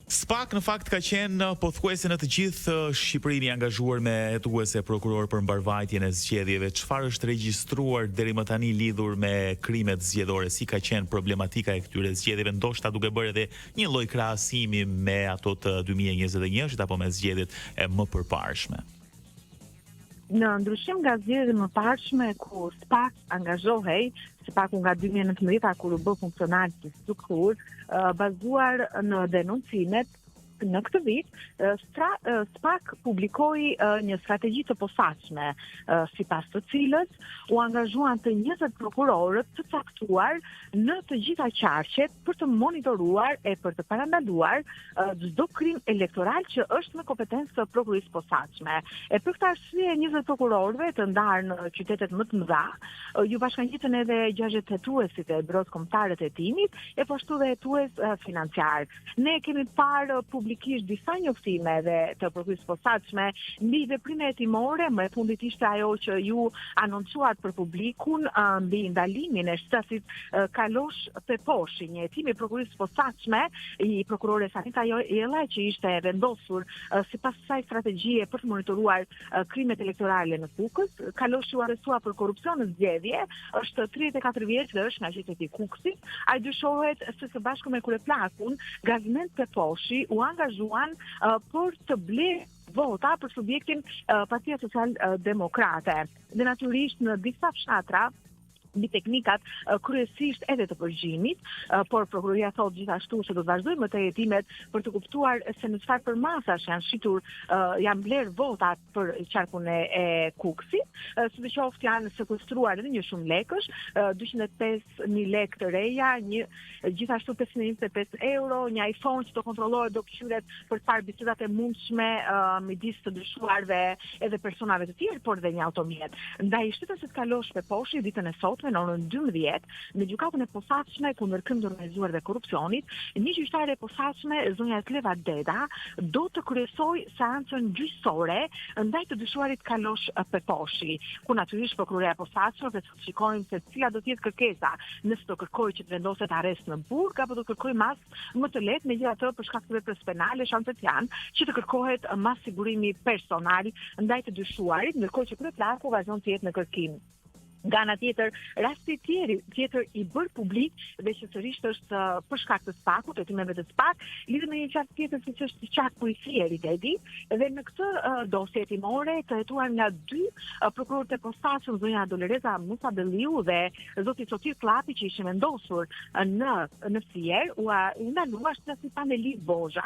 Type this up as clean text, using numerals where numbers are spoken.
SPAK në fakt ka qenë pothuajse në të gjithë Shqipërinë i angazhuar me hetuese prokuror për mbarvajtjen e zgjedhjeve. Çfarë është regjistruar deri më tani lidhur me krimet zgjedhore? Si ka qenë problematika e këtyre zgjedhjeve, ndoshta duke bërë edhe një lloj krahasimi me ato të 2021-shit apo me zgjedhjet e më përparshme? Në ndryshim nga zgjedhjet e mëparshme ku SPAK angazhohej, SPAK-u nga 2019 kur u bë funksionar si strukturë, bazuar në denuncimet në këtë vit, SPAK publikoi një strategji të posaçme, sipas të cilës u angazhuan të 20 prokurorët të caktuar në të gjitha qarqet për të monitoruar e për të parandaluar çdo krim elektoral që është në kompetencë të prokurisë posaçme. E për këtë arsye 20 prokurorëve të ndarë në qytetet më të mëdha, ju bashkangjitën edhe 60 hetuesit e Byrosë Kombëtare të Hetimit, e po ashtu dhe hetues financiar. Ne kemi parë publikisht disa njoftime dhe të prokurisë posaçme mbi veprimet hetimore, më e fundit ishte ajo që ju anoncuat për publikun mbi ndalimin e shtasit Kalosh Peposhi, një hetim i prokurisë posaçme i prokurores Anita Jella, që ishte vendosur sipas kësaj strategjie për të monitoruar krimet elektorale në Kukës. Kalosh u arrestua për korrupsion në zgjedhje, është 34 vjeç dhe është nga qyteti i Kukësit. Ai dyshohet se së bashku me kryeplakun Gazment Peposhi u angazhuan për të blerë vota për subjektin Partia Social-Demokrate. Dhe natyrisht në disa fshatra mbi teknikat kryesisht edhe të përgjimit, por prokuroria thotë gjithashtu se do të vazhdojmë me të hetimet për të kuptuar se në çfarë përmasash janë shitur, janë bler votat për qarkun e Kukësit. Sidoqoftë janë sekuestruar edhe një shumë lekësh, 205.000 lekë të reja, gjithashtu 525 euro, një iPhone që do kontrollohet, do këshyret për të parë bisedat e mundshme midis të dyshuarve edhe personave të tjerë, por dhe një automjet. Ndaj shtetesit Kalosh Peposhi ditën e sotme në orën 12 në gjykatën e posaçme kundër krimit të organizuar dhe korrupsionit, një gjyqtare e posaçme, zonja Kleva Deda, do të kryesojë seancën gjyqësore ndaj të dyshuarit Kalosh Peposhi, ku natyrisht prokuroria e posaçme do të shikojmë se cila do të jetë kërkesa, nëse do kërkojë që të vendoset arrest në burg apo do kërkojë mas më të lehtë, megjithatë për shkak të veprës penale shanset janë që të kërkohet mas sigurimi personal ndaj të dyshuarit, ndërkohë që kryeplaku vazhdon të jetë në kërkim. Nga ana tjetër, rasti tjetër i bërë publik dhe që sërish është për shkak të SPAK-ut, hetimeve të SPAK, lidhet me një qark tjetër siç është qark policie Ridedi, dhe në këtë dosje hetimore të hetuar nga 2 prokurorët e posaçëm, zonja Doloreza Musabelliu dhe zoti Sotir Klapi, që ishin vendosur në Fier, u ndalua shtasi Pandeli Bozha.